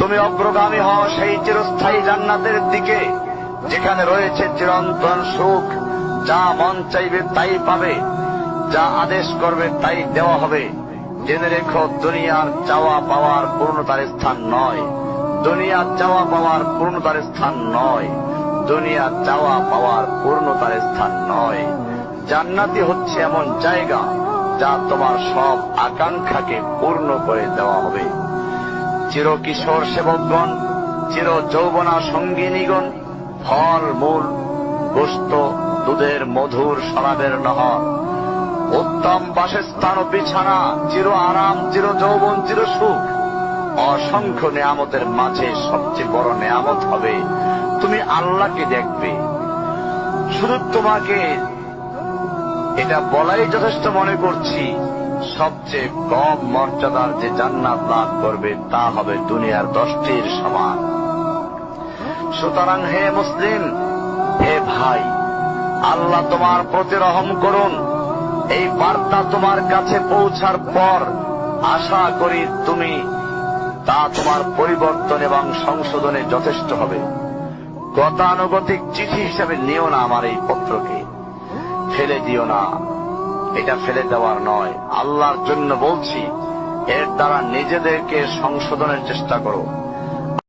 তুমি অগ্রগামী হও সেই চিরস্থায়ী জান্নাতের দিকে, যেখানে রয়েছে চিরন্তন সুখ। যা মন চাইবে তাই পাবে, যা আদেশ করবে তাই দেওয়া হবে। জেনে রেখো, দুনিয়ার চাওয়া পাওয়ার পূর্ণতার স্থান নয়। দুনিয়ার চাওয়া পাওয়ার পূর্ণতার স্থান নয়। দুনিয়ার চাওয়া পাওয়ার পূর্ণতার স্থান নয়। জান্নাতি হচ্ছে এমন জায়গা যা তোমার সব আকাঙ্ক্ষাকে পূর্ণ করে দেওয়া হবে। চির কিশোর সেবকগণ, চির যৌবনা সঙ্গিনীগণ, ফল মূল, গোশত, দুধের মধুর শরাবের নহর, উত্তম বাসস্থান ও বিছানা, চির আরাম, চির যৌবন, চির সুখ, অসংখ্য নেয়ামতের মাঝে সবচেয়ে বড় নেয়ামত হবে তুমি আল্লাহকে দেখবে। শুধু তোমাকে এটা বলাই যথেষ্ট মনে করছি, সবচেয়ে কম মর্যাদার যে জান্নাত লাভ করবে তা হবে দুনিয়ার 10টির সমান। সুতরাং হে মুসলিম, হে ভাই, আল্লাহ তোমার প্রতি রহম করুন। এই বার্তা তোমার কাছে পৌঁছার পর আশা করি তুমি তা তোমার পরিবর্তন এবং সংশোধনে যথেষ্ট হবে। গতানুগতিক চিঠি হিসাবে নিও না আমার এই পত্রকে, ফেলে দিও না। এটা ফেলে দেওয়ার নয়, আল্লাহর জন্য বলছি। এর দ্বারা নিজেদেরকে সংশোধনের চেষ্টা করো।